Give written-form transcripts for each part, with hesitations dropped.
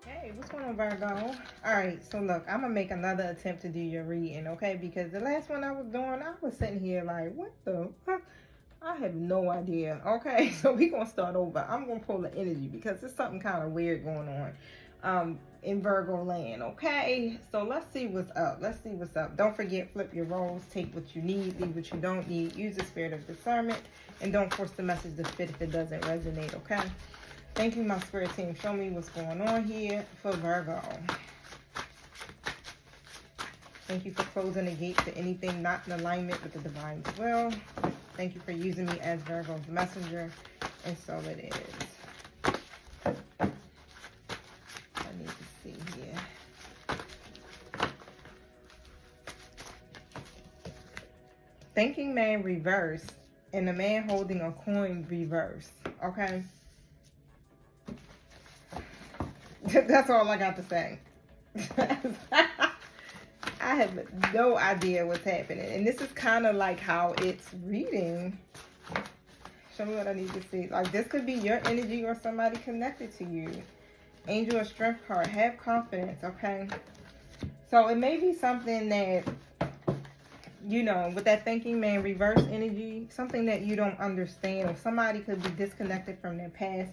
Hey, what's going on, Virgo? Alright, so look, I'm gonna make another attempt to do your reading, okay? Because the last one I was doing, I was sitting here like, what the fuck? I have no idea. Okay, so we gonna start over. I'm gonna pull the energy because there's something kind of weird going on in Virgo land, okay? So let's see what's up. Let's see what's up. Don't forget, flip your roles, take what you need, leave what you don't need, use the spirit of discernment, and don't force the message to fit if it doesn't resonate, okay? Thank you, my spirit team. Show me what's going on here for Virgo. Thank you for closing the gate to anything not in alignment with the divine will. Thank you for using me as Virgo's messenger. And so it is. I need to see here. Thinking man reversed and the man holding a coin reversed. Okay? That's all I got to say. I have no idea what's happening. And this is kind of like how it's reading. Show me what I need to see. Like, this could be your energy or somebody connected to you. Angel of Strength card. Have confidence, okay? So, it may be something that, you know, with that thinking man reverse energy, something that you don't understand, or somebody could be disconnected from their past,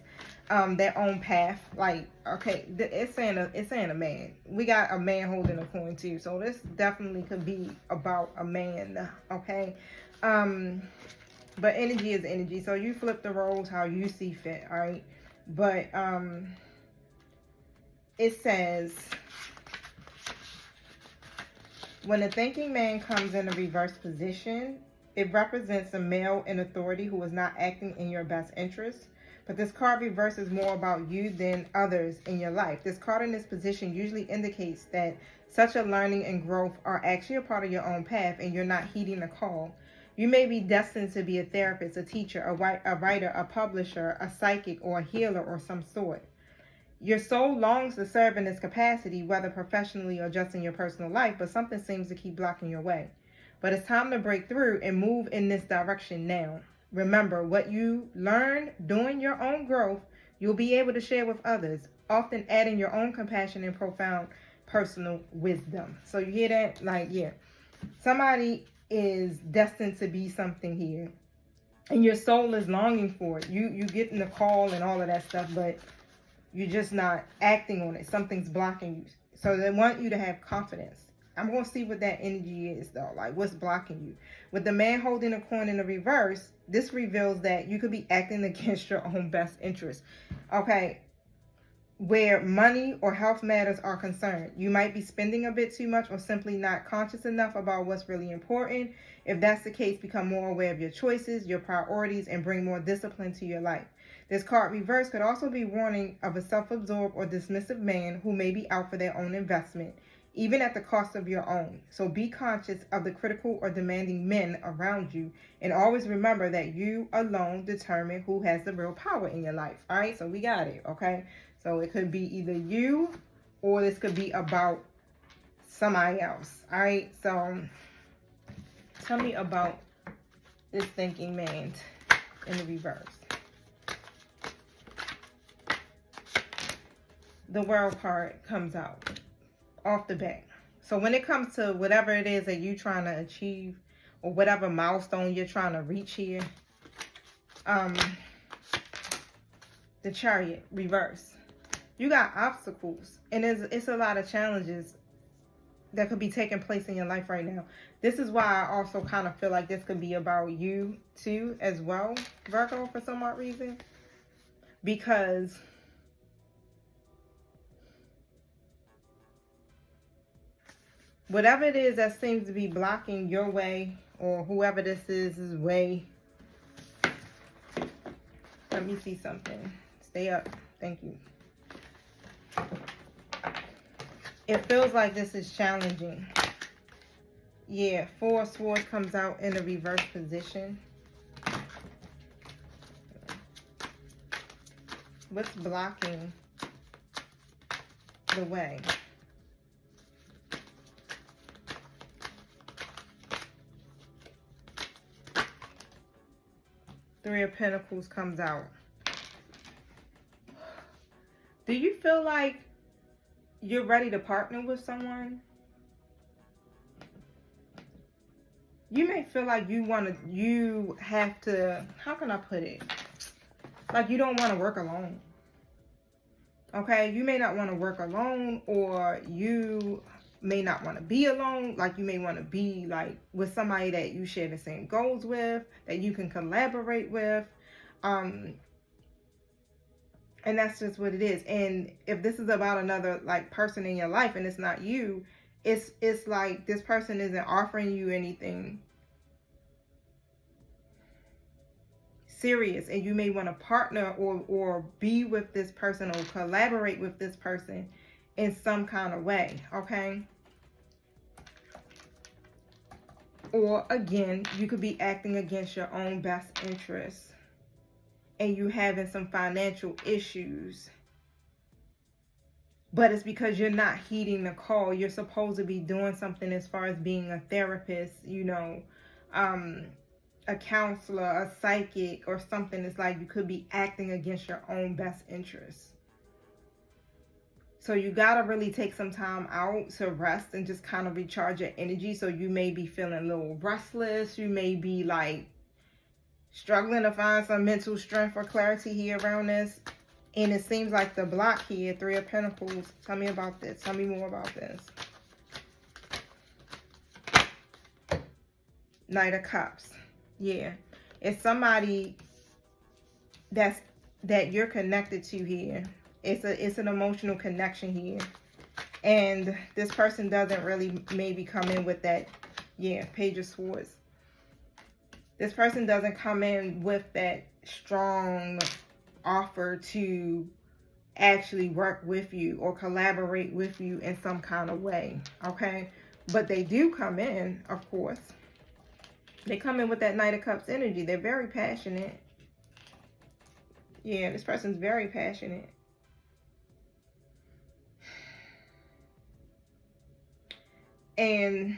their own path. Like, okay, it's saying a man. We got a man holding a coin too, so this definitely could be about a man, okay? But energy is energy, so you flip the roles how you see fit, all right? But it says, when a thinking man comes in a reverse position, it represents a male in authority who is not acting in your best interest. But this card reverse is more about you than others in your life. This card in this position usually indicates that such a learning and growth are actually a part of your own path and you're not heeding the call. You may be destined to be a therapist, a teacher, a writer, a publisher, a psychic, or a healer or some sort. Your soul longs to serve in this capacity, whether professionally or just in your personal life, but something seems to keep blocking your way. But it's time to break through and move in this direction now. Remember, what you learn during your own growth, you'll be able to share with others, often adding your own compassion and profound personal wisdom. So you hear that? Like, yeah. Somebody is destined to be something here. And your soul is longing for it. You getting the call and all of that stuff, but you're just not acting on it. Something's blocking you. So they want you to have confidence. I'm going to see what that energy is, though. Like, what's blocking you? With the man holding a coin in the reverse, this reveals that you could be acting against your own best interest. Okay, where money or health matters are concerned, you might be spending a bit too much or simply not conscious enough about what's really important. If that's the case, become more aware of your choices, your priorities, and bring more discipline to your life. This card reverse could also be warning of a self-absorbed or dismissive man who may be out for their own investment, even at the cost of your own. So be conscious of the critical or demanding men around you, and always remember that you alone determine who has the real power in your life. All right, so we got it, okay? So it could be either you or this could be about somebody else. All right, so tell me about this thinking man in the reverse. The World card comes out off the bat. So when it comes to whatever it is that you're trying to achieve or whatever milestone you're trying to reach here, the Chariot reverse. You got obstacles and it's a lot of challenges that could be taking place in your life right now. This is why I also kind of feel like this could be about you too as well, Virgo, for some odd reason. Because whatever it is that seems to be blocking your way or whoever this is way. Let me see something. Stay up. Thank you. It feels like this is challenging. Yeah, Four of Swords comes out in a reverse position. What's blocking the way? Three of Pentacles comes out. Do you feel like you're ready to partner with someone. You may feel like you have to, how can I put it? Like you don't want to work alone. Okay, you may not want to work alone, or you may not want to be alone. Like you may want to be like with somebody that you share the same goals with, that you can collaborate with. And that's just what it is. And if this is about another like person in your life and it's not you, it's like this person isn't offering you anything serious, and you may want to partner or be with this person or collaborate with this person in some kind of way. Okay, or again, you could be acting against your own best interests and you having some financial issues, but it's because you're not heeding the call. You're supposed to be doing something as far as being a therapist, a counselor, a psychic, or something. It's like you could be acting against your own best interests. So you got to really take some time out to rest and just kind of recharge your energy. So you may be feeling a little restless. You may be like struggling to find some mental strength or clarity here around this. And it seems like the block here, 3 of Pentacles. Tell me about this. Tell me more about this. Knight of Cups. Yeah, it's somebody that you're connected to here. It's an emotional connection here, and this person doesn't really maybe come in with that. Yeah, Page of Swords. This person doesn't come in with that strong offer to actually work with you or collaborate with you in some kind of way. Okay, but they do come in, of course. They come in with that Knight of Cups energy. They're very passionate. Yeah, this person's very passionate. And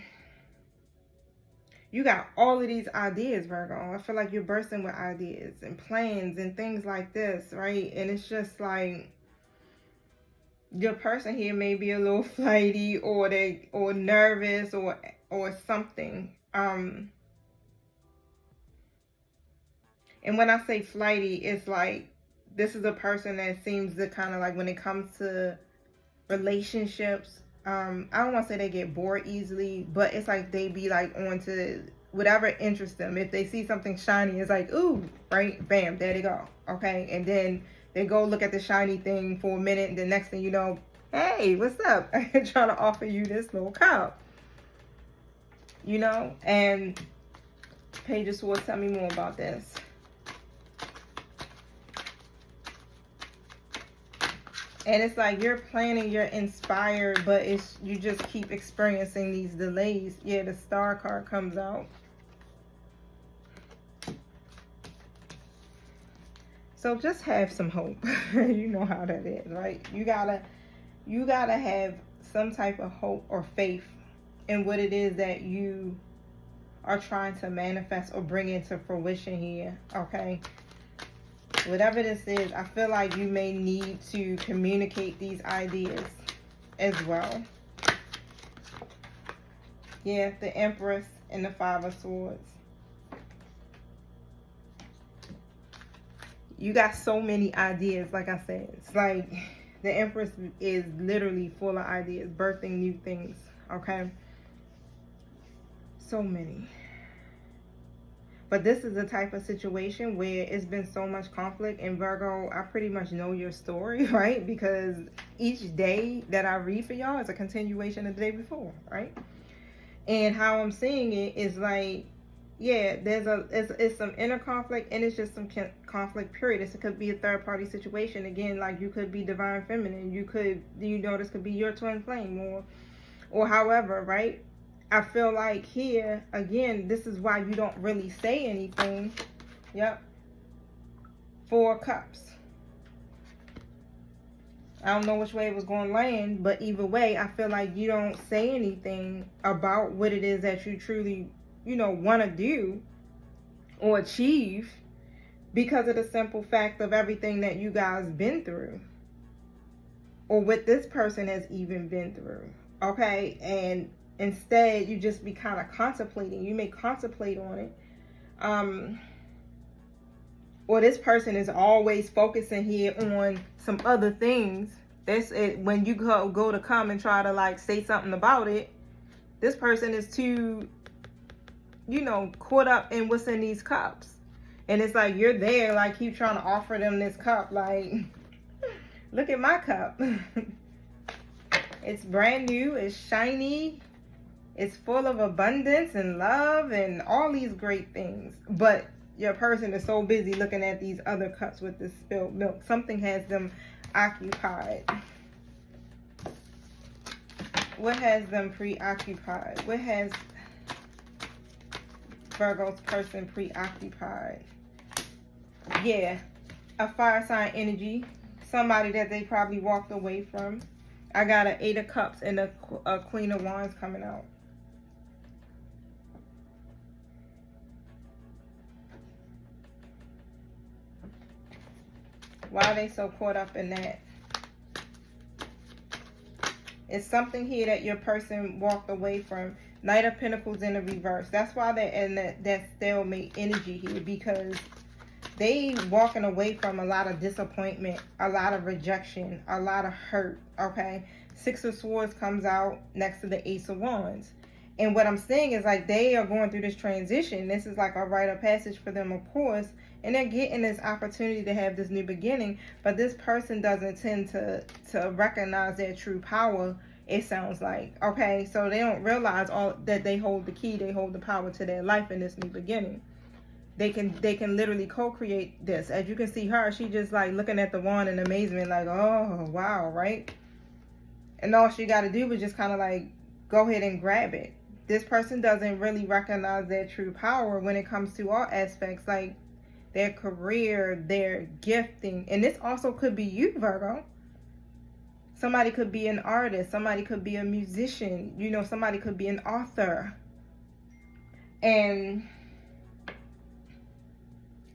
you got all of these ideas, Virgo. I feel like you're bursting with ideas and plans and things like this, right? And it's just like your person here may be a little flighty or nervous or something. And when I say flighty, it's like this is a person that seems to kind of like when it comes to relationships, I don't want to say they get bored easily, but it's like they be like on to whatever interests them. If they see something shiny, it's like, ooh, right? Bam, there they go. Okay. And then they go look at the shiny thing for a minute, and the next thing you know, hey, what's up? I'm trying to offer you this little cup. And Page of Swords, tell me more about this. And it's like you're planning, you're inspired, but you just keep experiencing these delays. Yeah, the Star card comes out. So just have some hope. You know how that is, right? You gotta have some type of hope or faith in what it is that you are trying to manifest or bring into fruition here, okay? Whatever this is, I feel like you may need to communicate these ideas as well. Yeah, the Empress and the 5 of Swords. You got so many ideas, like I said. It's like the Empress is literally full of ideas, birthing new things, okay? So many. But this is the type of situation where it's been so much conflict. And Virgo, I pretty much know your story, right? Because each day that I read for y'all is a continuation of the day before, right? And how I'm seeing it is like, yeah, it's some inner conflict, and it's just some conflict, period. It could be a third party situation. Again, like you could be divine feminine. You could, this could be your twin flame or however, right? I feel like here, again, this is why you don't really say anything. Yep. 4 Cups. I don't know which way it was going to land, but either way, I feel like you don't say anything about what it is that you truly, want to do or achieve because of the simple fact of everything that you guys been through. or what this person has even been through. Okay, and instead you just be kind of contemplating. You may contemplate on it. Or this person is always focusing here on some other things. That's it. When you go to come and try to like say something about it, this person is too, caught up in what's in these cups. And it's like you're there, like keep trying to offer them this cup, like look at my cup. It's brand new, it's shiny, it's full of abundance and love and all these great things. But your person is so busy looking at these other cups with this spilled milk. Something has them occupied. What has them preoccupied? What has Virgo's person preoccupied? Yeah, a fire sign energy. Somebody that they probably walked away from. I got an 8 of Cups and a Queen of Wands coming out. Why are they so caught up in that? It's something here that your person walked away from. Knight of Pentacles in the reverse. That's why they're in that stalemate energy here, because they walking away from a lot of disappointment, a lot of rejection, a lot of hurt, okay? 6 of Swords comes out next to the Ace of Wands. And what I'm saying is like they are going through this transition. This is like a rite of passage for them, of course. And they're getting this opportunity to have this new beginning. But this person doesn't tend to recognize their true power, it sounds like. Okay, so they don't realize that they hold the key, they hold the power to their life in this new beginning. They can literally co-create this. As you can see her, she just like looking at the wand in amazement, like, oh, wow, right? And all she got to do is just kind of like go ahead and grab it. This person doesn't really recognize their true power when it comes to all aspects, like their career, their gifting. And this also could be you, Virgo. Somebody could be an artist. Somebody could be a musician. Somebody could be an author. And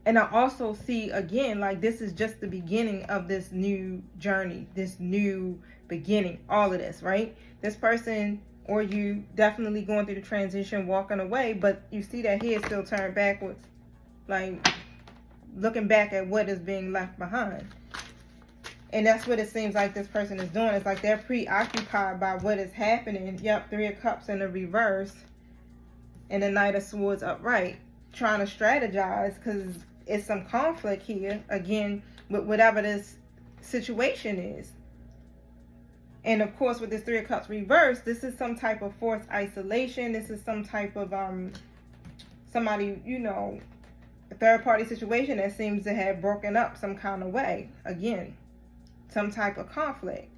I also see, again, like this is just the beginning of this new journey, this new beginning, all of this, right? This person or you definitely going through the transition, walking away, but you see that head still turned backwards, like looking back at what is being left behind. And that's what it seems like this person is doing. It's like they're preoccupied by what is happening. Yep, 3 of Cups in the reverse and the Knight of Swords upright, trying to strategize because it's some conflict here, again, with whatever this situation is. And of course, with this 3 of Cups reverse, this is some type of forced isolation. This is some type of somebody, a third party situation that seems to have broken up some kind of way. Again, some type of conflict.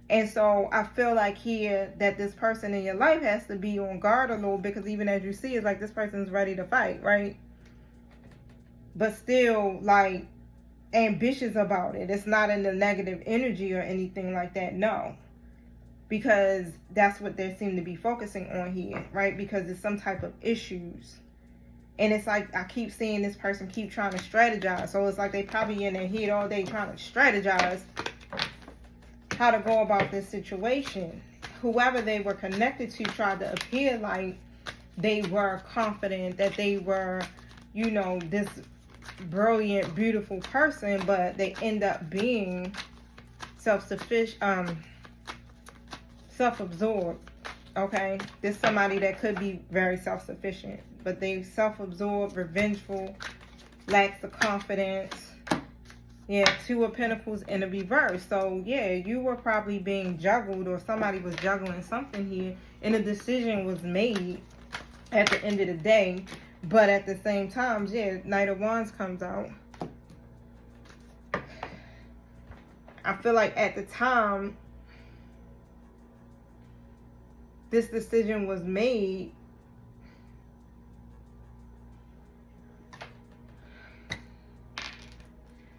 And so I feel like here that this person in your life has to be on guard a little bit, because even as you see, it's like this person's ready to fight, right? But still like ambitious about it. It's not in the negative energy or anything like that, no. Because that's what they seem to be focusing on here, right? Because it's some type of issues. And it's like I keep seeing this person keep trying to strategize. So it's like they probably in their head all day trying to strategize how to go about this situation. Whoever they were connected to tried to appear like they were confident, that they were, this brilliant, beautiful person, but they end up being self-sufficient, self-absorbed. Okay, there's somebody that could be very self-sufficient, but they self-absorbed, revengeful, lacks the confidence. Yeah, 2 of Pentacles in the reverse. So yeah, you were probably being juggled, or somebody was juggling something here, and a decision was made at the end of the day. But at the same time, yeah, Knight of Wands comes out. I feel like at the time this decision was made,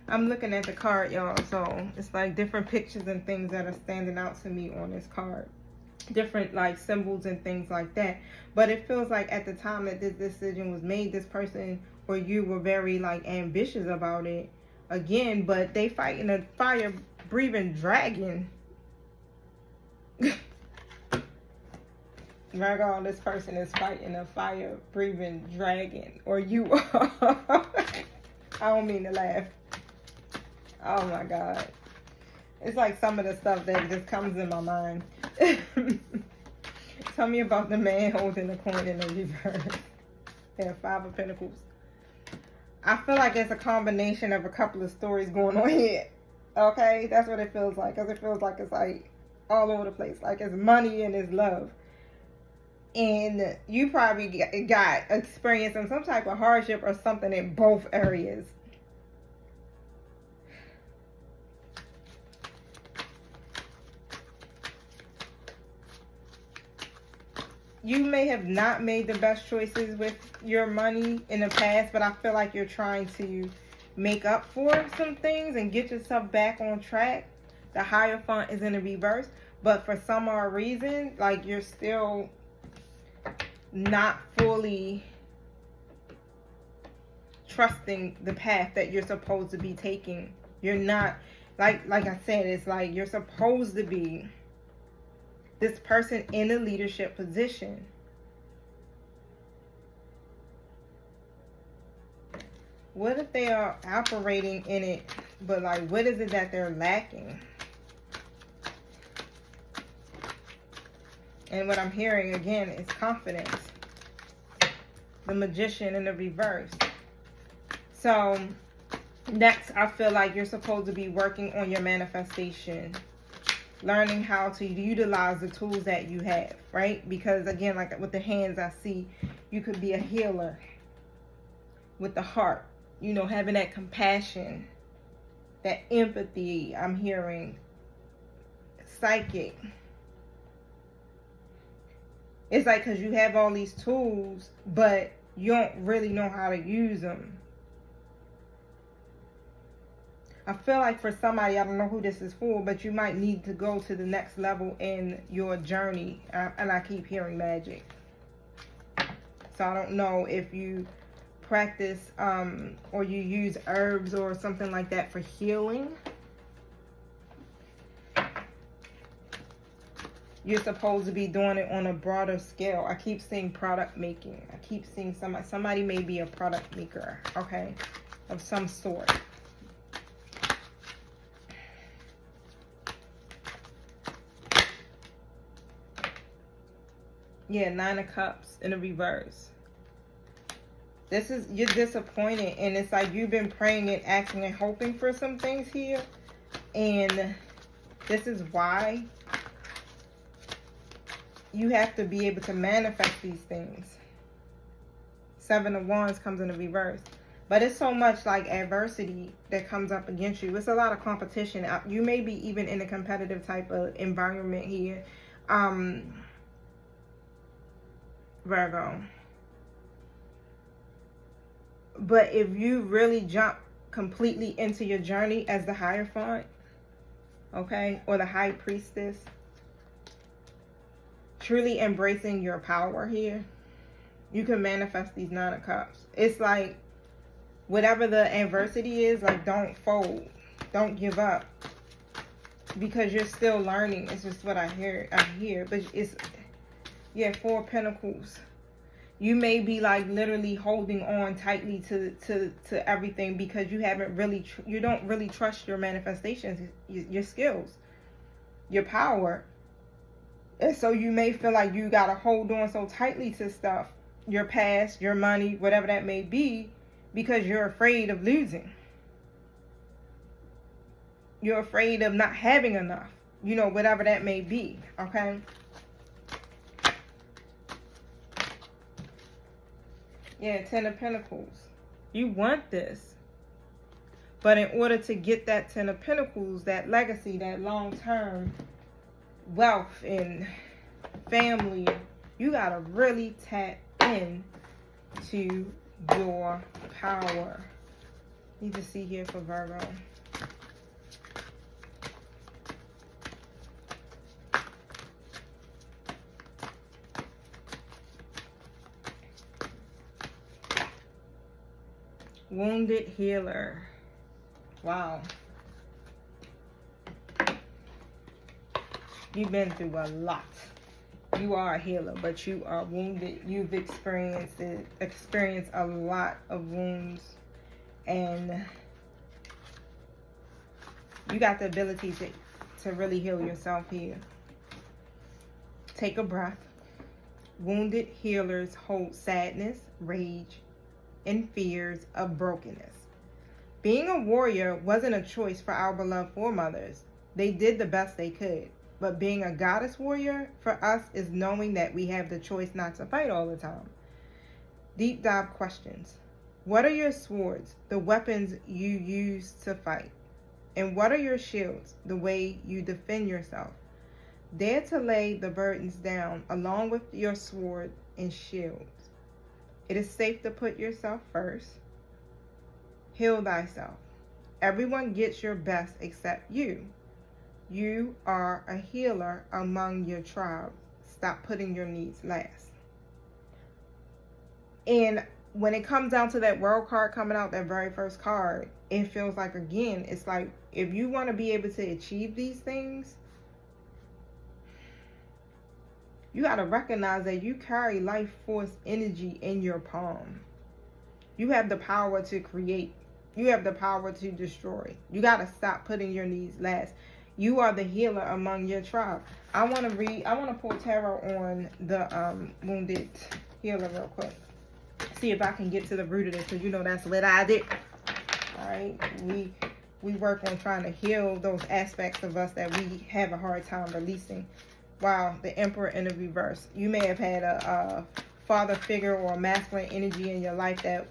I'm looking at the card, y'all, so it's like different pictures and things that are standing out to me on this card. Different like symbols and things like that. But it feels like at the time that this decision was made, this person or you were very like ambitious about it. again, but they fighting a fire-breathing dragon. Virgo, this person is fighting a fire-breathing dragon, or you are. I don't mean to laugh. Oh my God. It's like some of the stuff that just comes in my mind. Tell me about the man holding the coin in the reverse. Yeah, 5 of Pentacles. I feel like it's a combination of a couple of stories going on here. Okay? That's what it feels like. Because it feels like it's like all over the place. Like it's money and it's love. And you probably got experiencing some type of hardship or something in both areas. You may have not made the best choices with your money in the past, but I feel like you're trying to make up for some things and get yourself back on track. The Hierophant is in the reverse, but for some odd reason, like you're still not fully trusting the path that you're supposed to be taking. You're not, like I said, it's like you're supposed to be this person in a leadership position. What if they are operating in it, but like what is it that they're lacking? And what I'm hearing again is confidence. The Magician in the reverse. So next, I feel like you're supposed to be working on your manifestation. Learning how to utilize the tools that you have, right? Because again, like with the hands, I see you could be a healer with the heart. You know, having that compassion, that empathy, I'm hearing. Psychic. It's like because you have all these tools, but you don't really know how to use them. I feel like for somebody, I don't know who this is for, but you might need to go to the next level in your journey. And I keep hearing magic. So I don't know if you practice or you use herbs or something like that for healing. You're supposed to be doing it on a broader scale. I keep seeing product making. I keep seeing somebody may be a product maker, okay, of some sort. Yeah, 9 of Cups in the reverse. This is, you're disappointed, and it's like you've been praying and asking and hoping for some things here, and this is why you have to be able to manifest these things. 7 of Wands comes in the reverse. But it's so much like adversity that comes up against you. It's a lot of competition. You may be even in a competitive type of environment here. Virgo. But if you really jump completely into your journey as the Hierophant, okay, or the High Priestess, truly embracing your power here, you can manifest these 9 of Cups. It's like whatever the adversity is, like don't fold, don't give up, because you're still learning. It's just what I hear. But it's, yeah, 4 of Pentacles. You may be like literally holding on tightly to everything because you haven't really, you don't really trust your manifestations, your skills, your power. And so you may feel like you got to hold on so tightly to stuff, your past, your money, whatever that may be, because you're afraid of losing. You're afraid of not having enough, you know, whatever that may be, okay? Yeah, 10 of Pentacles. You want this. But in order to get that 10 of Pentacles, that legacy, that long-term wealth and family, you got to really tap in to your power. Need to see here for Virgo. Wounded healer. Wow. You've been through a lot. You are a healer, but you are wounded. You've experienced a lot of wounds, and you got the ability to really heal yourself here. Take a breath. Wounded healers hold sadness, rage, and fears of brokenness. Being a warrior wasn't a choice for our beloved foremothers. They did the best they could. But being a goddess warrior for us is knowing that we have the choice not to fight all the time. Deep dive questions. What are your swords, the weapons you use to fight? And what are your shields, the way you defend yourself? Dare to lay the burdens down along with your sword and shields. It is safe to put yourself first. Heal thyself. Everyone gets your best except you. You are a healer among your tribe. Stop putting your needs last. And when it comes down to that world card coming out, that very first card, it feels like, again, it's like, if you want to be able to achieve these things, you got to recognize that you carry life force energy in your palm. You have the power to create. You have the power to destroy. You got to stop putting your needs last. You are the healer among your tribe. I want to pull tarot on the wounded healer real quick. See if I can get to the root of this, because you know that's what I did. All right, we work on trying to heal those aspects of us that we have a hard time releasing. Wow, the Emperor in the reverse. You may have had a father figure or a masculine energy in your life that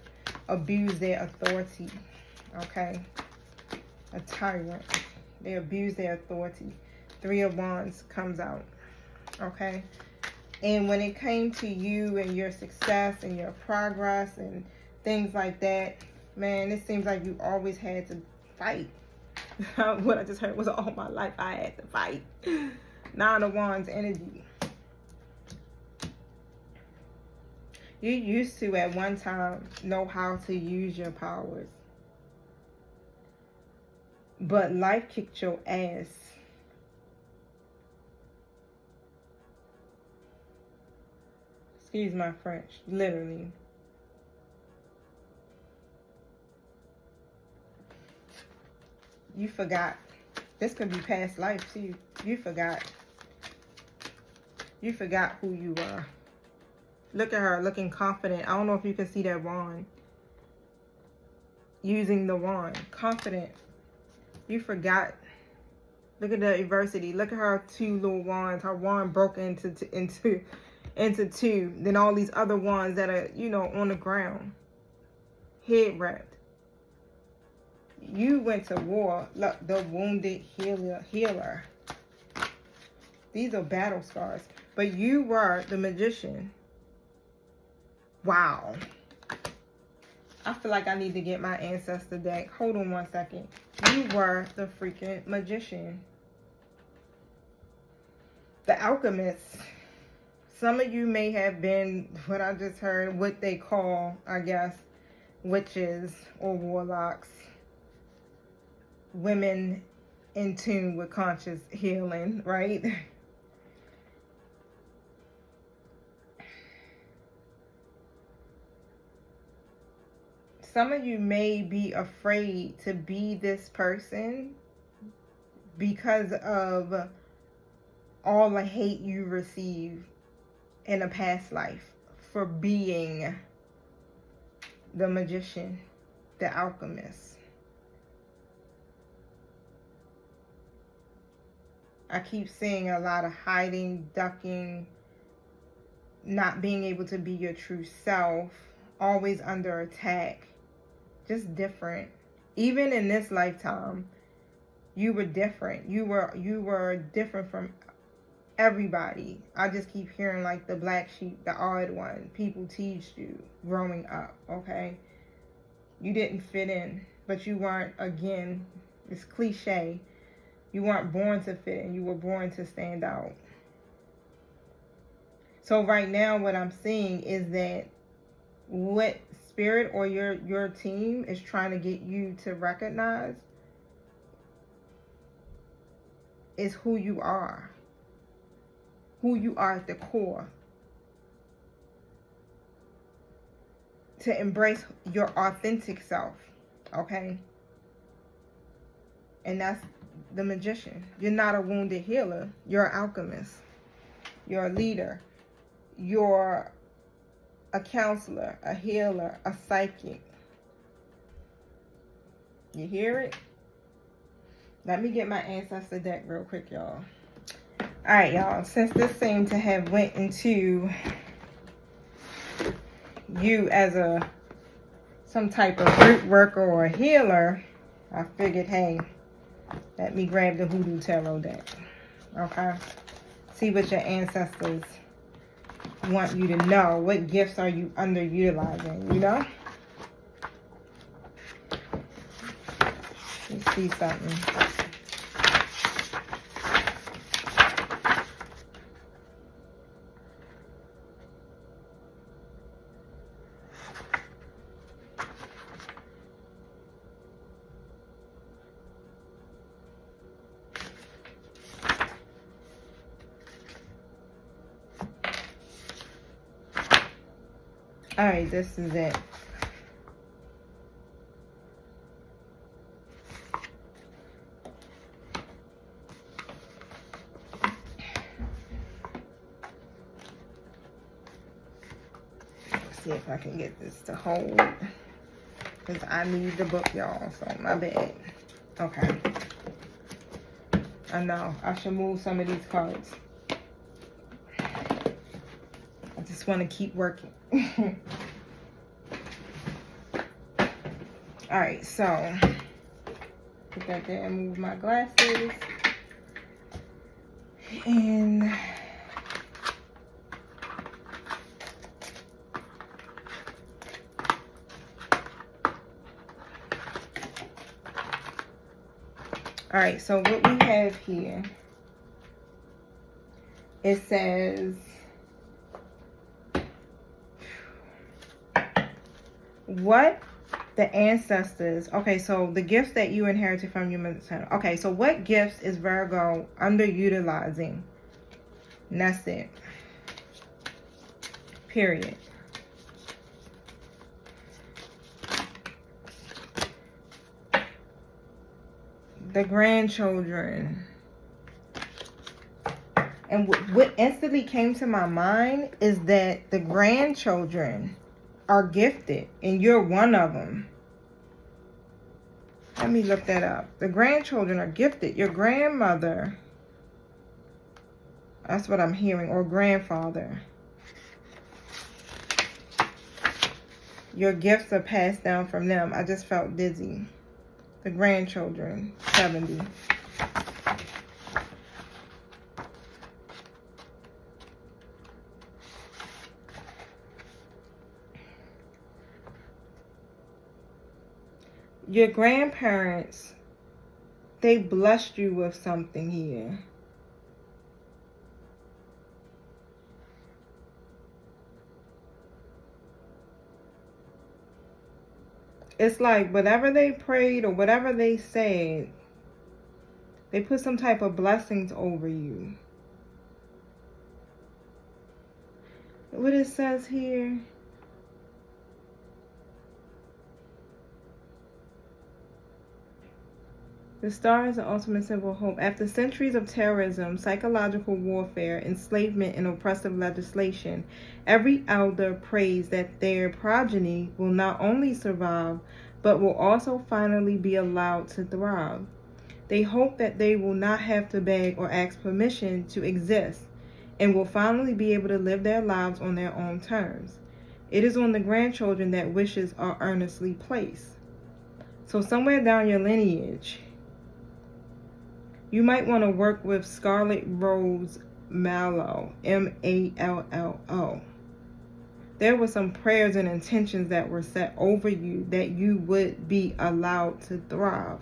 abused their authority. Okay, a tyrant. They abuse their authority. 3 of Wands comes out. Okay. And when it came to you and your success and your progress and things like that, man, it seems like you always had to fight. What I just heard was, all my life I had to fight. 9 of Wands energy. You used to at one time know how to use your powers. But life kicked your ass. Excuse my French, literally. You forgot. This could be past life too. You forgot. You forgot who you are. Look at her looking confident. I don't know if you can see that wand. Using the wand. Confident. You forgot. Look at the adversity. Look at her 2 little wands. Her wand broke into 2. Then all these other wands that are, you know, on the ground. Head wrapped. You went to war. Look, the wounded healer. These are battle scars. But you were the magician. Wow. I feel like I need to get my ancestor deck. Hold on one second. You were the freaking magician. The alchemist. Some of you may have been, what I just heard, what they call, I guess, witches or warlocks. Women in tune with conscious healing, right? Some of you may be afraid to be this person because of all the hate you received in a past life for being the magician, the alchemist. I keep seeing a lot of hiding, ducking, not being able to be your true self, always under attack. Just different. Even in this lifetime, you were different. You were different from everybody. I just keep hearing like the black sheep, the odd one. People teased you growing up, okay? You didn't fit in, but you weren't, again, it's cliche. You weren't born to fit in. You were born to stand out. So right now what I'm seeing is that what spirit or your team is trying to get you to recognize is who you are at the core. To embrace your authentic self, okay? And that's the magician. You're not a wounded healer. You're an alchemist. You're a leader. You're a counselor, a healer, a psychic. You hear it? Let me get my ancestor deck real quick, y'all. All right, y'all. Since this seemed to have went into you as some type of root worker or a healer, I figured, hey, let me grab the Hoodoo Tarot deck. Okay? See what your ancestors want you to know. What gifts are you underutilizing, you know? Let's see something. All right, this is it. Let's see if I can get this to hold, because I need the book, y'all, so my bad. Okay. I know, I should move some of these cards. I just want to keep working. Alright, so put that there and move my glasses. And alright, so what we have here, it says, what the ancestors, okay, so the gifts that you inherited from your mother. Okay, so what gifts is Virgo underutilizing? And that's it. Period. The grandchildren. And what instantly came to my mind is that the grandchildren are gifted, and you're one of them. Let me look that up. The grandchildren are gifted. Your grandmother, that's what I'm hearing, or grandfather. Your gifts are passed down from them. I just felt dizzy. The grandchildren, 70. Your grandparents, they blessed you with something here. It's like whatever they prayed or whatever they said, they put some type of blessings over you. What it says here, the star is the ultimate symbol of hope. After centuries of terrorism, psychological warfare, enslavement, and oppressive legislation, every elder prays that their progeny will not only survive, but will also finally be allowed to thrive. They hope that they will not have to beg or ask permission to exist, and will finally be able to live their lives on their own terms. It is on the grandchildren that wishes are earnestly placed. So somewhere down your lineage, you might want to work with Scarlet Rose Mallow, Mallo. There were some prayers and intentions that were set over you that you would be allowed to thrive.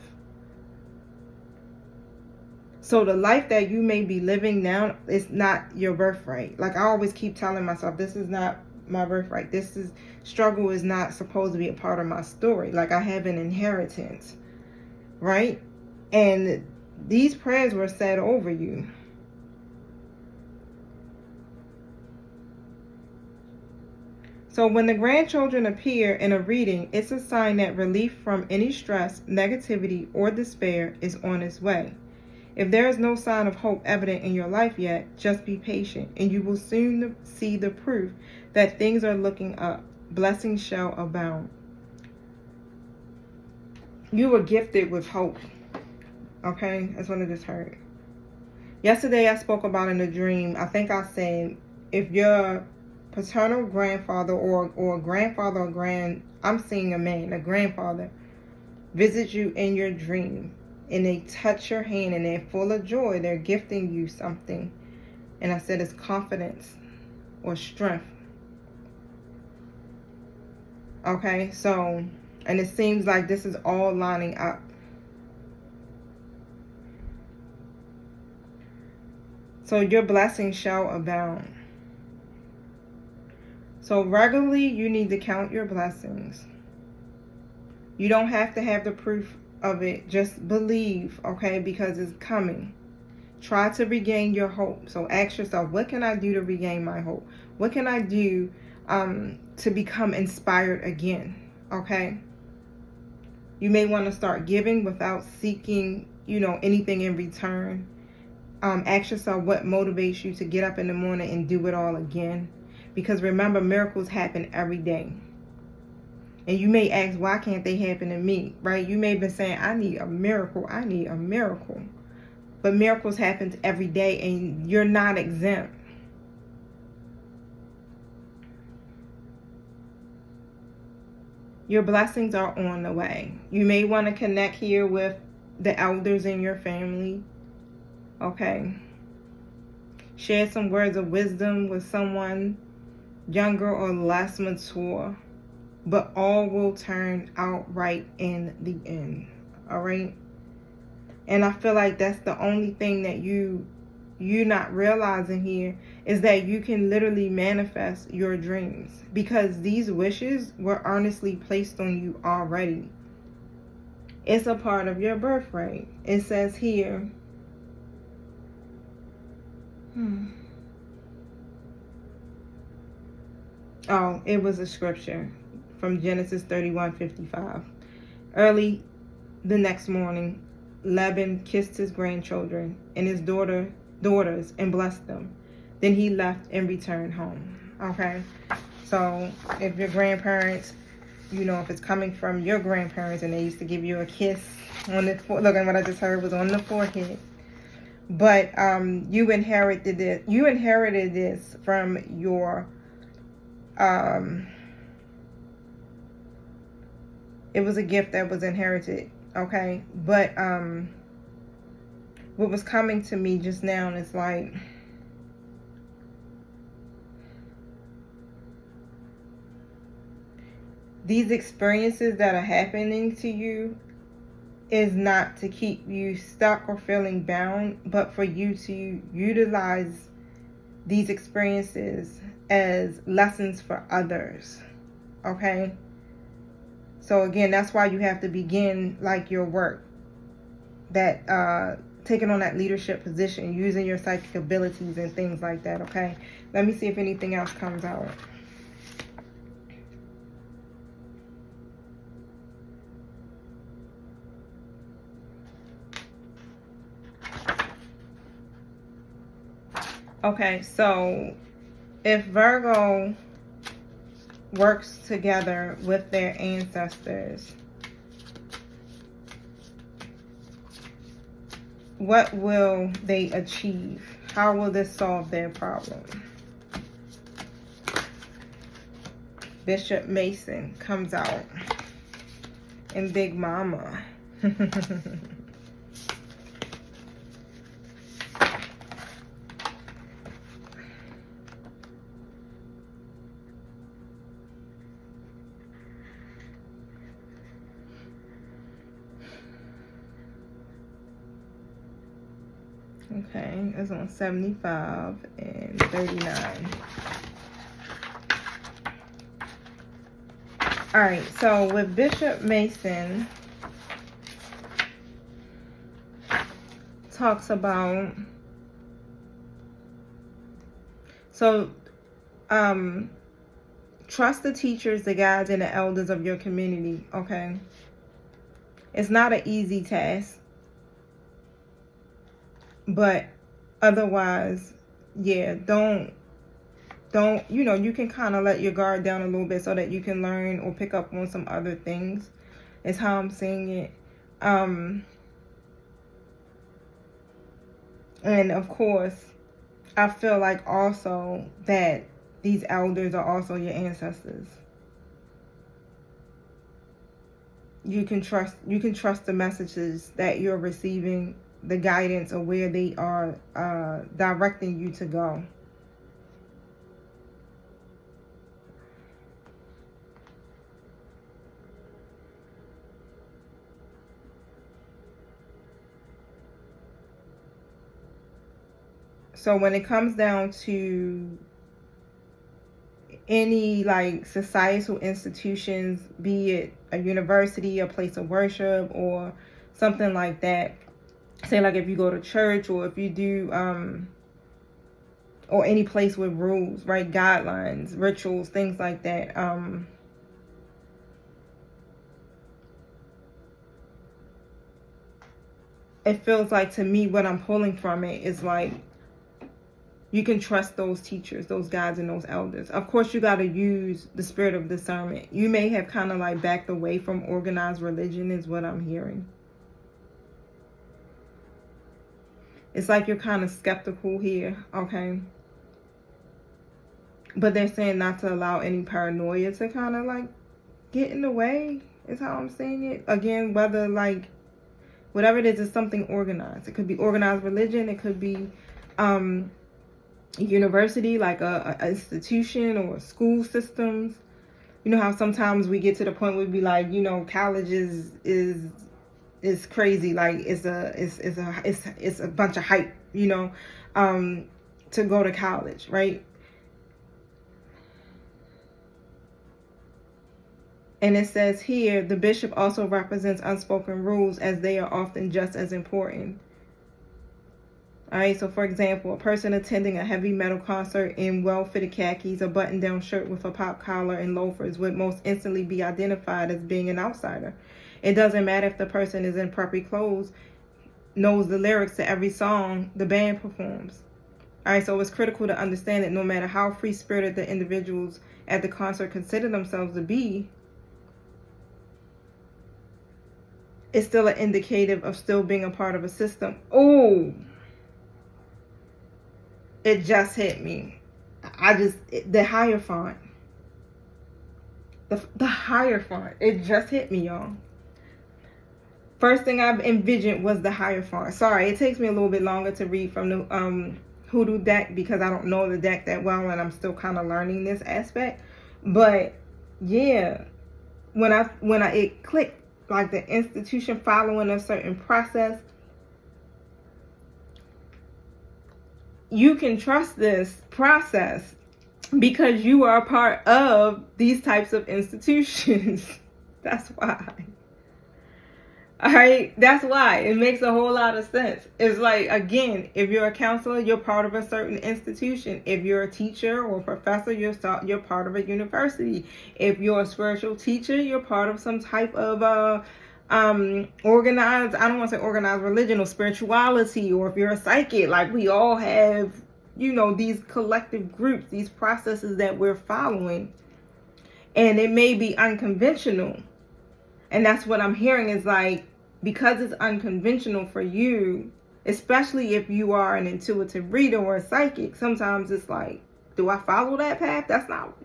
So the life that you may be living now is not your birthright. Like I always keep telling myself, this is not my birthright. Struggle is not supposed to be a part of my story. Like I have an inheritance, right? And these prayers were said over you. So when the grandchildren appear in a reading, it's a sign that relief from any stress, negativity, or despair is on its way. If there is no sign of hope evident in your life yet, just be patient, and you will soon see the proof that things are looking up. Blessings shall abound. You were gifted with hope. Okay? That's what I just heard. Yesterday I spoke about in a dream, I think I said, if your paternal grandfather or grandfather or I'm seeing a man, a grandfather, visits you in your dream, and they touch your hand and they're full of joy, they're gifting you something. And I said it's confidence or strength. Okay, so, and it seems like this is all lining up. So your blessings shall abound. So regularly you need to count your blessings. You don't have to have the proof of it. Just believe, okay, because it's coming. Try to regain your hope. So ask yourself, what can I do to regain my hope? What can I do to become inspired again? Okay. You may want to start giving without seeking, anything in return. Ask yourself what motivates you to get up in the morning and do it all again. Because remember, miracles happen every day. And you may ask, why can't they happen to me? Right? You may have been saying, I need a miracle. I need a miracle. But miracles happen every day, and you're not exempt. Your blessings are on the way. You may want to connect here with the elders in your family. Okay. Share some words of wisdom with someone younger or less mature. But all will turn out right in the end. All right? And I feel like that's the only thing that you're not realizing here is that you can literally manifest your dreams, because these wishes were earnestly placed on you already. It's a part of your birthright. It says here, oh, it was a scripture from Genesis 31:55. Early the next morning, Laban kissed his grandchildren and his daughters and blessed them. Then he left and returned home. Okay, so if your grandparents, if it's coming from your grandparents and they used to give you a kiss on the forehead, look at what I just heard was on the forehead. But you inherited it. You inherited this from your it was a gift that was inherited, okay? But what was coming to me just now is like, these experiences that are happening to you is not to keep you stuck or feeling bound, but for you to utilize these experiences as lessons for others, okay? So again, that's why you have to begin like your work, that taking on that leadership position, using your psychic abilities and things like that, okay? Let me see if anything else comes out. Okay, so if Virgo works together with their ancestors, what will they achieve? How will this solve their problem? Bishop Mason comes out and Big Mama. Okay, it's on 75 and 39. All right, so with Bishop Mason, talks about, so trust the teachers, the guides, and the elders of your community. Okay, it's not an easy task, but otherwise, yeah, don't, you can kind of let your guard down a little bit so that you can learn or pick up on some other things, is how I'm seeing it. And of course, I feel like also that these elders are also your ancestors. You can trust the messages that you're receiving, the guidance of where they are directing you to go. So when it comes down to any like societal institutions, be it a university, a place of worship, or something like that, say like if you go to church, or if you do or any place with rules, right, guidelines, rituals, things like that, it feels like, to me, what I'm pulling from it is like, you can trust those teachers, those guides, and those elders. Of course, you got to use the spirit of discernment. You may have kind of like backed away from organized religion, is what I'm hearing. It's like you're kind of skeptical here, okay? But they're saying not to allow any paranoia to kind of like get in the way, is how I'm saying it. Again, whether like, whatever it is something organized. It could be organized religion. It could be university, like a institution, or school systems. You know how sometimes we get to the point where we be like, college is crazy, like it's a bunch of hype, to go to college, right? And it says here, the bishop also represents unspoken rules, as they are often just as important. All right, so for example, a person attending a heavy metal concert in well-fitted khakis, a button-down shirt with a pop collar, and loafers would most instantly be identified as being an outsider. It doesn't matter if the person is in preppy clothes, knows the lyrics to every song the band performs. All right, so it's critical to understand that no matter how free-spirited the individuals at the concert consider themselves to be, it's still an indicative of still being a part of a system. Oh, it just hit me. The Hierophant. The Hierophant. It just hit me, y'all. First thing I envisioned was the Hierophant. Sorry, it takes me a little bit longer to read from the Hoodoo deck, because I don't know the deck that well, and I'm still kind of learning this aspect. But yeah, when it clicked, like the institution following a certain process, you can trust this process because you are a part of these types of institutions. That's why. All right, that's why. It makes a whole lot of sense. It's like, again, if you're a counselor, you're part of a certain institution. If you're a teacher or professor, you're part of a university. If you're a spiritual teacher, you're part of some type of organized, I don't want to say organized religion or spirituality. Or if you're a psychic, like we all have, these collective groups, these processes that we're following. And it may be unconventional. And that's what I'm hearing, is like, because it's unconventional for you, especially if you are an intuitive reader or a psychic, sometimes it's like, do I follow that path? That's not,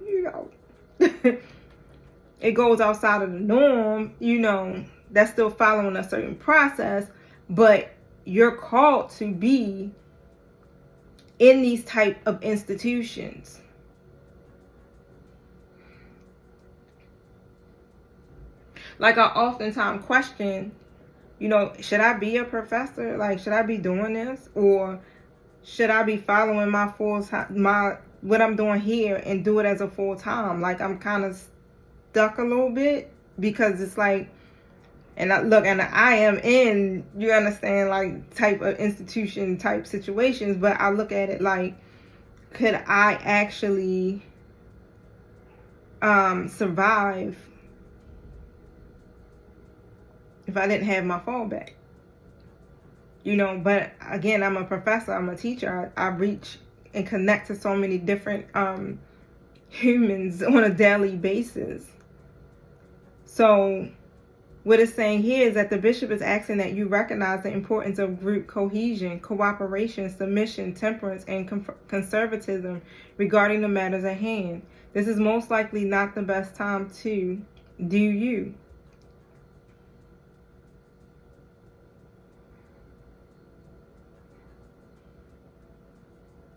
it goes outside of the norm, that's still following a certain process, but you're called to be in these type of institutions. Like, I oftentimes question, should I be a professor? Like, should I be doing this? Or should I be following what I'm doing here and do it as a full time? Like, I'm kind of stuck a little bit, because it's like, And I am in, you understand, like, type of institution type situations, but I look at it like, could I actually survive if I didn't have my fallback? But again, I'm a professor, I'm a teacher. I reach and connect to so many different humans on a daily basis. So what it's saying here is that the bishop is asking that you recognize the importance of group cohesion, cooperation, submission, temperance, and conservatism regarding the matters at hand. This is most likely not the best time to do you.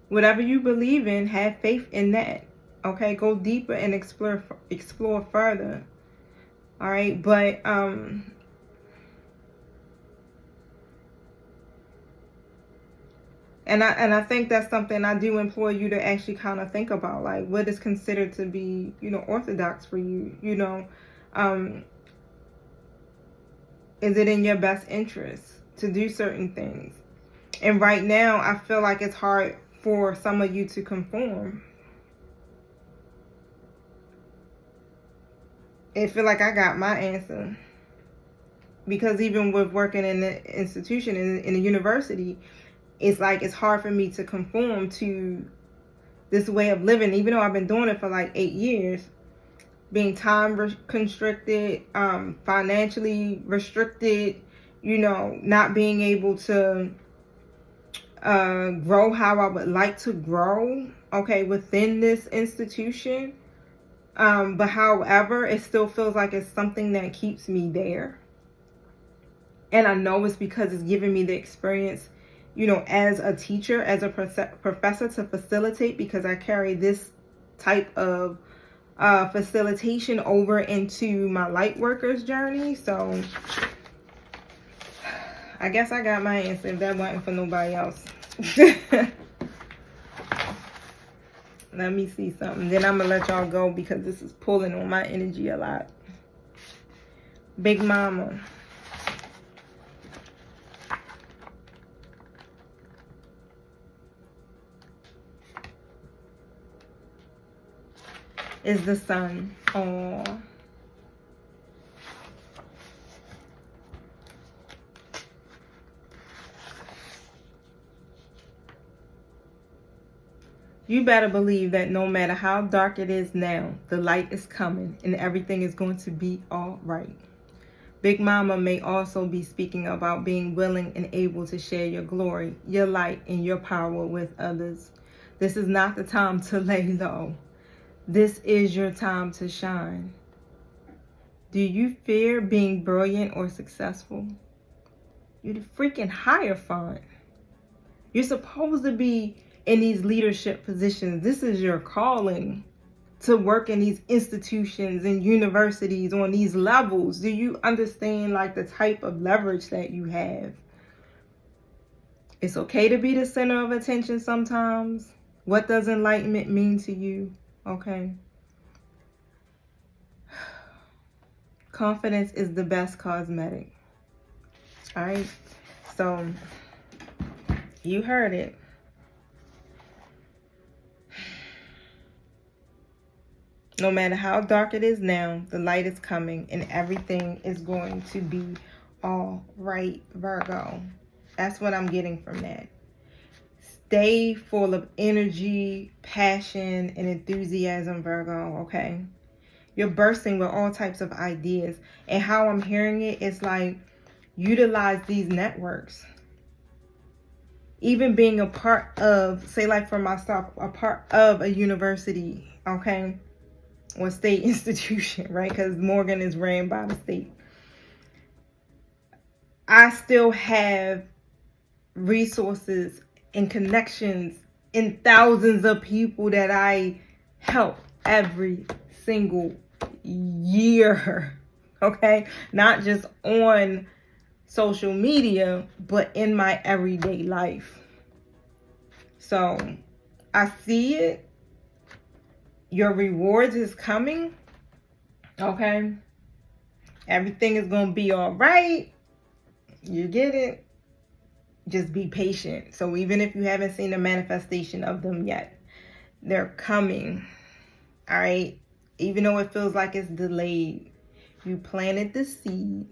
Whatever you believe in, have faith in that. Okay, go deeper and explore further. All right, but and I think that's something I do implore you to actually kind of think about, like, what is considered to be, orthodox for you. Is it in your best interest to do certain things? And right now, I feel like it's hard for some of you to conform. I feel like I got my answer. Because even with working in the institution, in the university, it's like it's hard for me to conform to this way of living, even though I've been doing it for like 8 years. Being time constricted, financially restricted, not being able to grow how I would like to grow, okay, within this institution. But however, it still feels like it's something that keeps me there. And I know it's because it's giving me the experience, as a teacher, as a professor, to facilitate, because I carry this type of facilitation over into my light workers journey. So I guess I got my answer if that wasn't for nobody else. Let me see something. Then I'm going to let y'all go because this is pulling on my energy a lot. Big Mama. Is the Sun. Aww. You better believe that no matter how dark it is now, the light is coming and everything is going to be all right. Big Mama may also be speaking about being willing and able to share your glory, your light, and your power with others. This is not the time to lay low. This is your time to shine. Do you fear being brilliant or successful? You're the freaking Hierophant. You're supposed to be in these leadership positions. This is your calling, to work in these institutions and universities on these levels. Do you understand, like, the type of leverage that you have? It's okay to be the center of attention sometimes. What does enlightenment mean to you? Okay. Confidence is the best cosmetic. All right. So you heard it. No matter how dark it is now, the light is coming and everything is going to be all right, Virgo. That's what I'm getting from that. Stay full of energy, passion, and enthusiasm, Virgo, okay? You're bursting with all types of ideas. And how I'm hearing it is like, utilize these networks. Even being a part of, say, like for myself, a part of a university, okay? Or state institution, right? Because Morgan is ran by the state. I still have resources and connections and thousands of people that I help every single year, okay? Not just on social media, but in my everyday life. So I see it. Your rewards is coming, okay? Everything is going to be all right. You get it? Just be patient. So even if you haven't seen the manifestation of them yet, they're coming. All right? Even though it feels like it's delayed, you planted the seed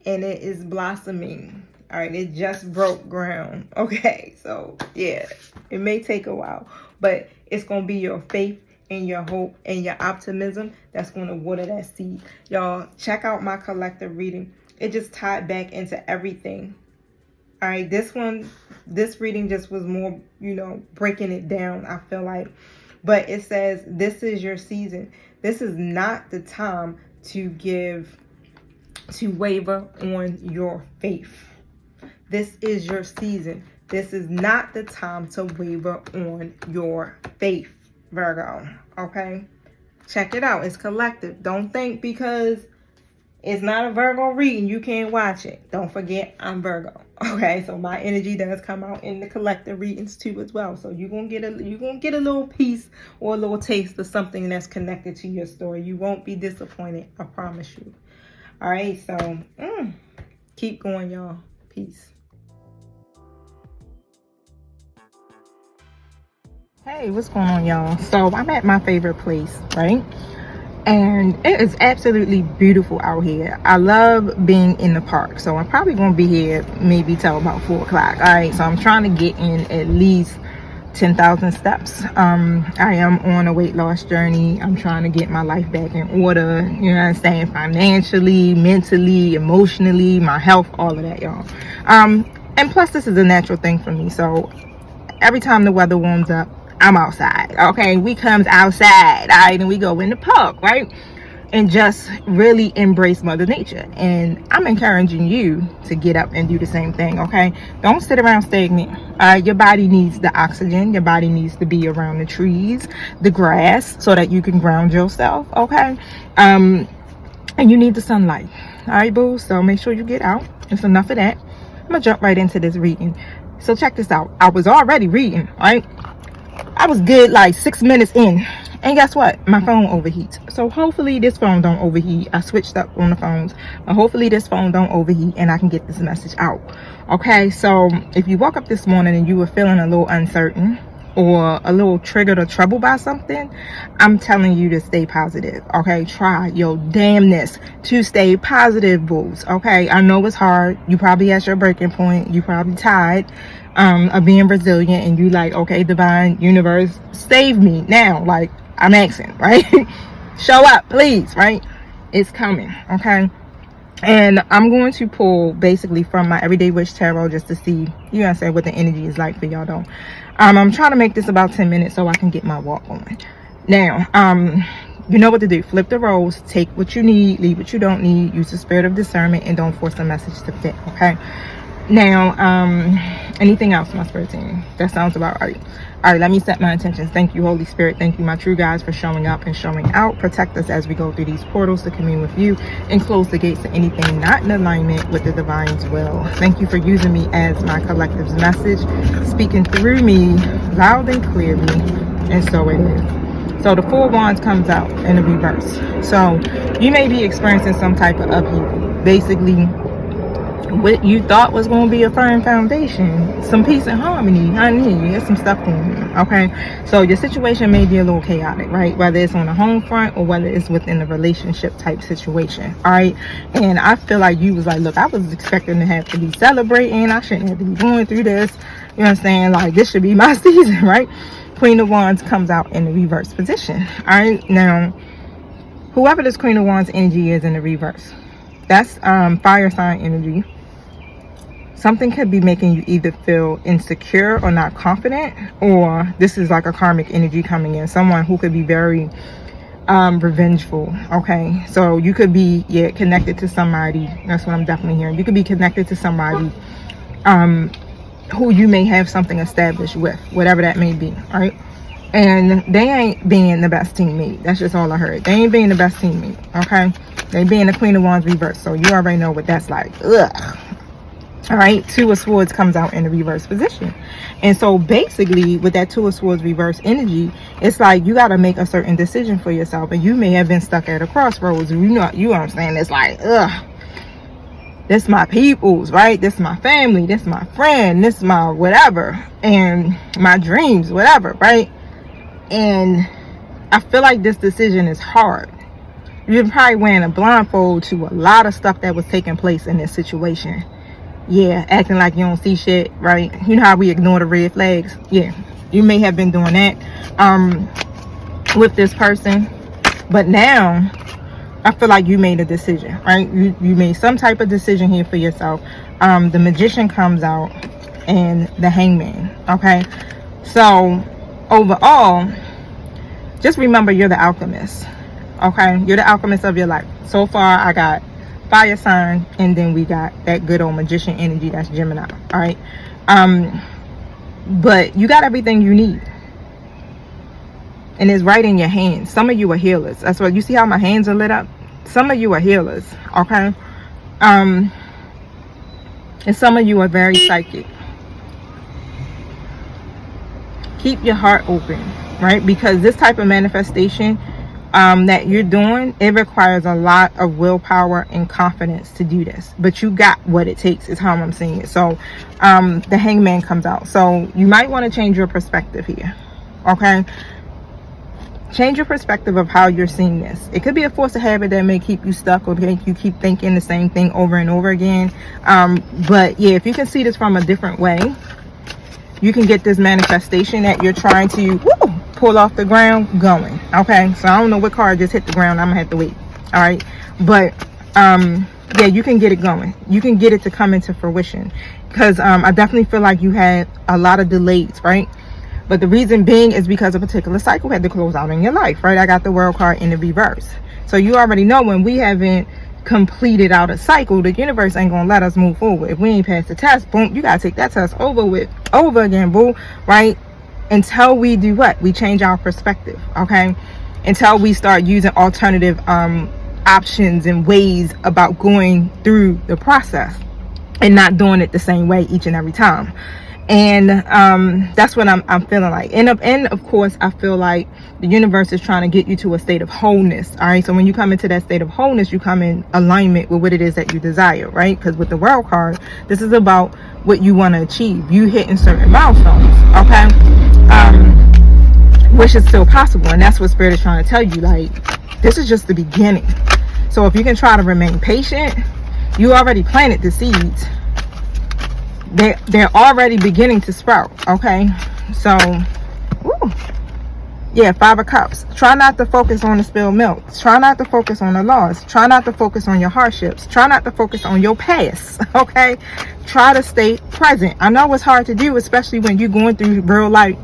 and it is blossoming. All right, it just broke ground. Okay, so yeah, it may take a while, but it's going to be your faith and your hope and your optimism that's going to water that seed. Y'all, check out my collective reading. It just tied back into everything. All right, this reading just was more, breaking it down, I feel like. But it says, this is your season. This is not the time to waver on your faith. This is your season. This is not the time to waver on your faith, Virgo. Okay? Check it out. It's collective. Don't think because it's not a Virgo reading, you can't watch it. Don't forget, I'm Virgo. Okay, so my energy does come out in the collective readings too as well. So you're gonna get a little piece or a little taste of something that's connected to your story. You won't be disappointed, I promise you. All right, so keep going, y'all. Peace. Hey, what's going on, y'all? So I'm at my favorite place, right? And it is absolutely beautiful out here. I love being in the park. So I'm probably going to be here maybe till about 4 o'clock. All right, so I'm trying to get in at least 10,000 steps. I am on a weight loss journey. I'm trying to get my life back in order, you know what I'm saying, financially, mentally, emotionally, my health, all of that, y'all. And plus this is a natural thing for me. So every time the weather warms up, I'm outside. Okay, we comes outside, all right, and we go in the park, right, and just really embrace Mother Nature. And I'm encouraging you to get up and do the same thing. Okay, don't sit around stagnant. Your body needs the oxygen. Your body needs to be around the trees, the grass, so that you can ground yourself. Okay, and you need the sunlight. All right, boo, so make sure you get out. It's enough of that. I'm gonna jump right into this reading. So check this out. I was already reading, right? I was good like 6 minutes in, and guess what? My phone overheats. So hopefully this phone don't overheat. I switched up on the phones, but hopefully this phone don't overheat and I can get this message out. Okay, so if you woke up this morning and you were feeling a little uncertain or a little triggered or troubled by something, I'm telling you to stay positive. Okay, try your damnness to stay positive, booze. Okay, I know it's hard. You probably at your breaking point. You probably tired of being resilient, and you like, okay, divine universe, save me now. Like, I'm asking, right? Show up, please, right? It's coming. Okay, and I'm going to pull basically from my Everyday Wish Tarot just to see, you know what I'm saying, what the energy is like for y'all. Though I'm trying to make this about 10 minutes so I can get my walk on. Now, you know what to do. Flip the roles, take what you need, leave what you don't need, use the spirit of discernment, and don't force a message to fit. Okay, now anything else, my spirit team? That sounds about right. All right, let me set my intentions. Thank you, Holy Spirit. Thank you, my true guides, for showing up and showing out. Protect us as we go through these portals to commune with you, and close the gates to anything not in alignment with the divine's will. Thank you for using me as my collective's message, speaking through me loud and clearly, and so it is. So the 4 of Wands comes out in the reverse. So you may be experiencing some type of upheaval. Basically, what you thought was going to be a firm foundation, some peace and harmony, honey, there's some stuff going on. Okay, so your situation may be a little chaotic, right? Whether it's on the home front or whether it's within a relationship type situation. All right, and I feel like you was like, look, I was expecting to have to be celebrating. I shouldn't have to be going through this. You know what I'm saying? Like, this should be my season, right? Queen of Wands comes out in the reverse position. All right, now whoever this Queen of Wands energy is in the reverse, that's fire sign energy. Something could be making you either feel insecure or not confident, or this is like a karmic energy coming in. Someone who could be very revengeful. Okay, so you could be connected to somebody. That's what I'm definitely hearing. You could be connected to somebody who you may have something established with, whatever that may be. All right, and they ain't being the best teammate. That's just all I heard. They ain't being the best teammate. Okay, they being the Queen of Wands reverse. So you already know what that's like. Ugh. All right, Two of Swords comes out in the reverse position. And so basically with that Two of Swords reverse energy, it's like you got to make a certain decision for yourself. And you may have been stuck at a crossroads. You know what I'm saying? It's like, ugh, this my peoples, right? This my family, this my friend, this my whatever, and my dreams, whatever, right? And I feel like this decision is hard. You're probably wearing a blindfold to a lot of stuff that was taking place in this situation. Yeah, acting like you don't see shit, right? You know how we ignore the red flags? Yeah, you may have been doing that with this person, but now I feel like you made a decision, right? You made some type of decision here for yourself. The Magician comes out and the Hangman, okay? So overall, just remember you're the alchemist, okay? You're the alchemist of your life. So far, I got fire sign, and then we got that good old Magician energy, that's Gemini, all right? But you got everything you need, and it's right in your hands. Some of you are healers. That's what you see how my hands are lit up. Some of you are healers, okay? And some of you are very psychic. Keep your heart open, right? Because this type of manifestation that you're doing, it requires a lot of willpower and confidence to do this, but you got what it takes, is how I'm seeing it. So the Hangman comes out, so you might want to change your perspective here, okay? Change your perspective of how you're seeing this. It could be a force of habit that may keep you stuck or make you keep thinking the same thing over and over again, but yeah, if you can see this from a different way, you can get this manifestation that you're trying to pull off the ground going, okay? So I don't know what card just hit the ground. I'm gonna have to wait, all right? But yeah, you can get it going. You can get it to come into fruition, because I definitely feel like you had a lot of delays, right? But the reason being is because a particular cycle had to close out in your life, right? I got the World card in the reverse. So you already know when we haven't completed out a cycle, the universe ain't gonna let us move forward. If we ain't passed the test, boom, you gotta take that test over again, boo, right? Until we do what? We change our perspective, okay? Until we start using alternative options and ways about going through the process and not doing it the same way each and every time. And that's what I'm feeling like. And of course, I feel like the universe is trying to get you to a state of wholeness, all right? So when you come into that state of wholeness, you come in alignment with what it is that you desire, right? Because with the World card, this is about what you want to achieve. You hitting certain milestones, okay? Which is still possible. And that's what Spirit is trying to tell you. Like, this is just the beginning. So if you can try to remain patient, you already planted the seeds. They're already beginning to sprout, okay? So, yeah, 5 of Cups. Try not to focus on the spilled milk. Try not to focus on the loss. Try not to focus on your hardships. Try not to focus on your past, okay? Try to stay present. I know it's hard to do, especially when you're going through real life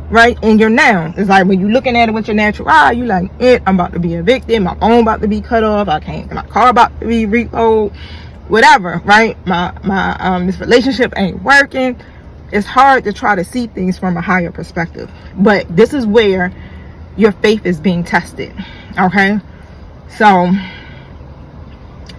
right in your now. It's like when you're looking at it with your natural eye, you like, I'm about to be evicted, my phone about to be cut off, my car about to be repoed, whatever, right? My this relationship ain't working. It's hard to try to see things from a higher perspective, but this is where your faith is being tested, okay? So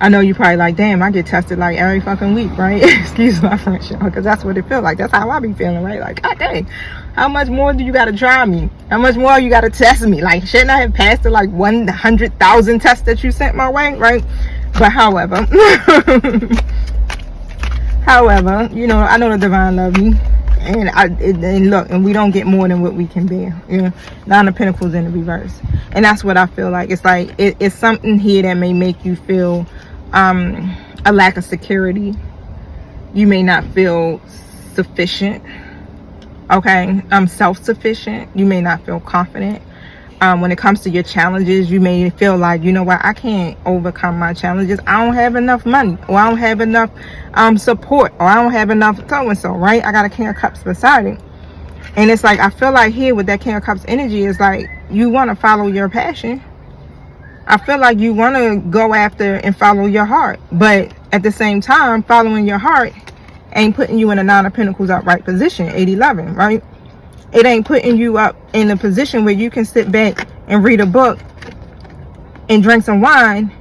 I know you probably like, damn, I get tested like every fucking week, right? Excuse my French, because that's what it feels like. That's how I be feeling, right? Like, god dang, how much more do you gotta try me? How much more you gotta test me? Like, shouldn't I have passed the like 100,000 tests that you sent my way, right? But however, you know, I know the divine love me, and look, and we don't get more than what we can bear. You know, 9 of Pentacles in the reverse, and that's what I feel like. It's like it's something here that may make you feel a lack of security. You may not feel sufficient, okay? Self-sufficient. You may not feel confident. When it comes to your challenges, you may feel like, you know what, I can't overcome my challenges. I don't have enough money, or I don't have enough support, or I don't have enough so-and-so, right? I got a King of Cups beside it. And it's like, I feel like here with that King of Cups energy, is like, you want to follow your passion. I feel like you want to go after and follow your heart. But at the same time, following your heart ain't putting you in a 9 of Pentacles upright position, 8-11, right? It ain't putting you up in a position where you can sit back and read a book and drink some wine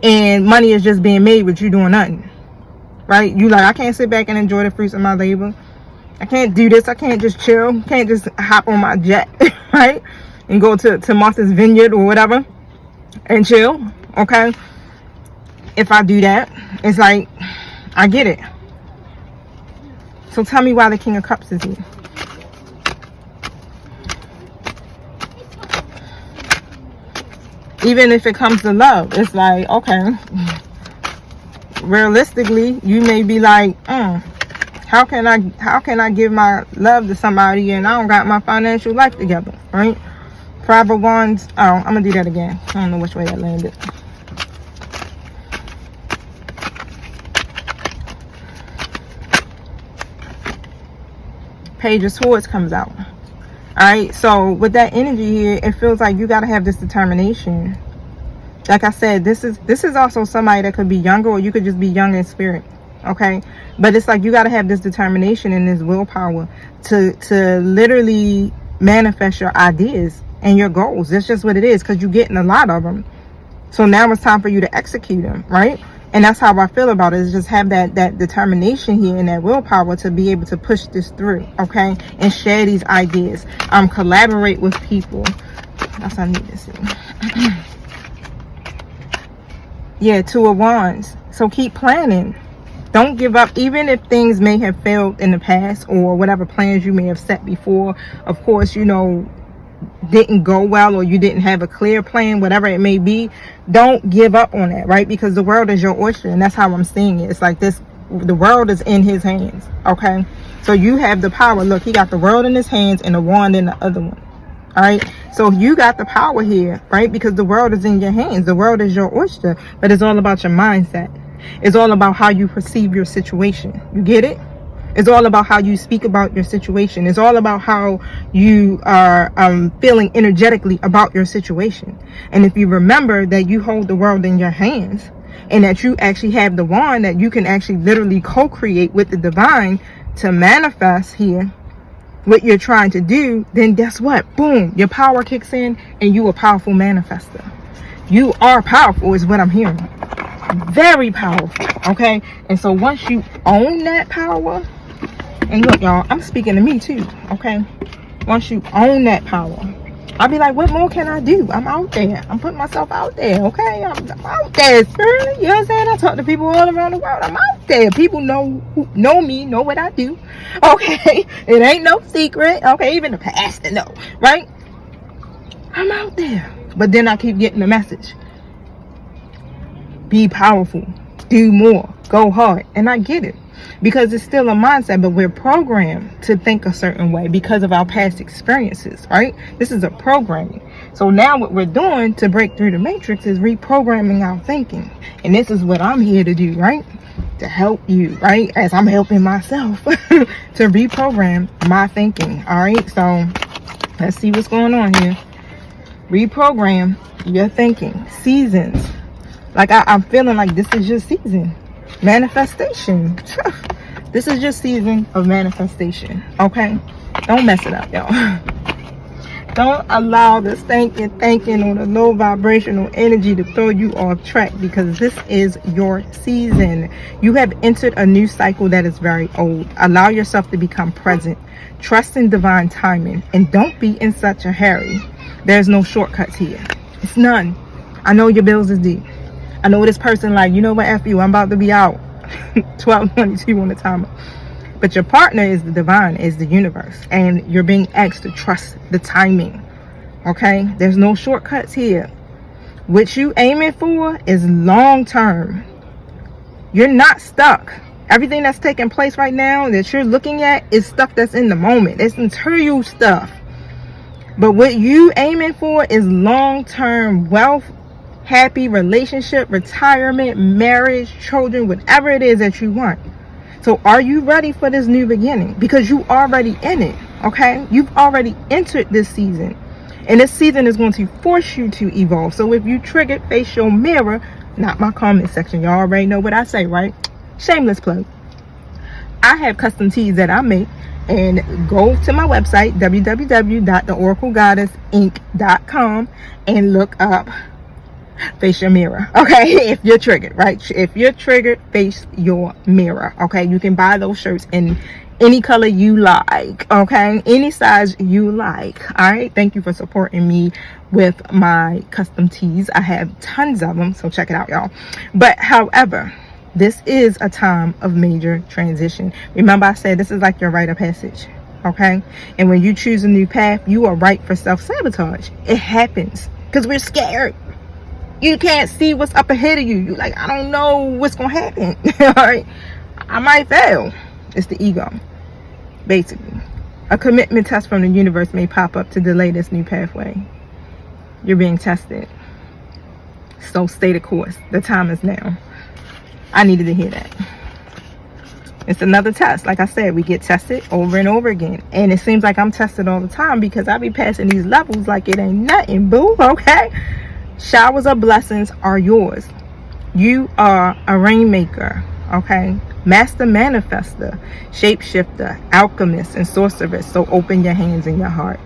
and money is just being made with you doing nothing. right? You like, I can't sit back and enjoy the fruits of my labor. I can't do this. I can't just chill. Can't just hop on my jet, right? And go to Martha's Vineyard or whatever and chill, okay? If I do that, it's like, I get it. So tell me why the King of Cups is here. Even if it comes to love, it's like, okay, realistically, you may be like, how can I give my love to somebody and I don't got my financial life together, right? Five of Wands. Oh, I'm gonna do that again. I don't know which way that landed. Page of Swords comes out. Alright, so with that energy here, it feels like you gotta have this determination. Like I said, this is also somebody that could be younger, or you could just be young in spirit. Okay, but it's like you got to have this determination and this willpower to literally manifest your ideas and your goals. That's just what it is, because you're getting a lot of them. So now it's time for you to execute them, right? And that's how I feel about it, is just have that determination here and that willpower to be able to push this through, okay? And share these ideas. Collaborate with people. That's what I need to see. Yeah, Two of Wands. So keep planning. Don't give up, even if things may have failed in the past, or whatever plans you may have set before, of course, you know, didn't go well, or you didn't have a clear plan, whatever it may be. Don't give up on that, right? Because the world is your oyster, and that's how I'm seeing it. It's like this, the world is in his hands, okay? So you have the power. Look, he got the world in his hands and the wand in the other one. All right, so you got the power here, right? Because the world is in your hands. The world is your oyster, but it's all about your mindset. It's all about how you perceive your situation. You get it? It's all about how you speak about your situation. It's all about how you are feeling energetically about your situation. And if you remember that you hold the world in your hands, and that you actually have the wand that you can actually literally co-create with the divine to manifest here what you're trying to do, then guess what? Boom, your power kicks in and you a powerful manifester. You are powerful is what I'm hearing. Very powerful, okay? And so once you own that power, and look, y'all, I'm speaking to me too, okay? Once you own that power, I'll be like, what more can I do? I'm out there. I'm putting myself out there, okay? I'm out there, spirit. You know what I'm saying? I talk to people all around the world. I'm out there. People know me, know what I do, okay? It ain't no secret, okay? Even the pastor know, right? I'm out there. But then I keep getting the message. Be powerful. Do more. Go hard. And I get it. Because it's still a mindset, but we're programmed to think a certain way because of our past experiences, right? This is a programming. So now what we're doing to break through the matrix is reprogramming our thinking. And this is what I'm here to do, right? To help you, right? As I'm helping myself to reprogram my thinking, all right? So let's see what's going on here. Reprogram your thinking. Seasons. Like I'm feeling like this is your season. Manifestation. This is your season of manifestation, okay? Don't mess it up, y'all. Don't allow this thinking or the low vibrational energy to throw you off track, because this is your season. You have entered a new cycle that is very old. Allow yourself to become present. Trust in divine timing, and don't be in such a hurry. There's no shortcuts here. It's none. I know your bills is due. I know this person like, you know what, F you, I'm about to be out. 12:22 on the timer. But your partner is the divine, is the universe. And you're being asked to trust the timing. Okay? There's no shortcuts here. What you aiming for is long term. You're not stuck. Everything that's taking place right now that you're looking at is stuff that's in the moment. It's material stuff. But what you aiming for is long term wealth, happy relationship, retirement, marriage, children, whatever it is that you want. So are you ready for this new beginning? Because you already in it, okay? You've already entered this season. And this season is going to force you to evolve. So if you triggered, face your mirror, not my comment section. Y'all already know what I say, right? Shameless plug. I have custom tees that I make. And go to my website, www.theoraclegoddessinc.com, and look up face your mirror. Okay, if you're triggered, right? If you're triggered, face your mirror. Okay, you can buy those shirts in any color you like, okay, any size you like. All right, thank you for supporting me with my custom tees. I have tons of them, so check it out, y'all. But however, this is a time of major transition. Remember, I said this is like your rite of passage, okay? And when you choose a new path, you are ripe for self-sabotage. It happens because we're scared. You can't see what's up ahead of you. You're like, I don't know what's gonna happen. All right, I might fail. It's the ego, basically. A commitment test from the universe may pop up to delay this new pathway. You're being tested, so stay the course. The time is now. I needed to hear that. It's another test. Like I said, we get tested over and over again, and it seems like I'm tested all the time because I be passing these levels like it ain't nothing, boo. Okay, showers of blessings are yours. You are a rainmaker, okay, master manifester, shapeshifter, alchemist, and sorceress. So open your hands and your heart.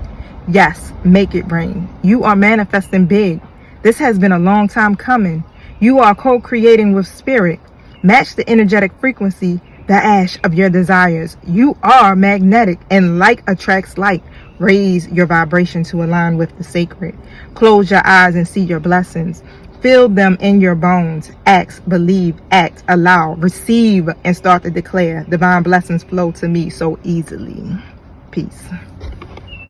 Yes, make it rain. You are manifesting big. This has been a long time coming. You are co-creating with spirit. Match the energetic frequency, the ash of your desires. You are magnetic, and like attracts like. Raise your vibration to align with the sacred. Close your eyes and see your blessings. Feel them in your bones. Act, believe, act, allow, receive, and start to declare. Divine blessings flow to me so easily. Peace.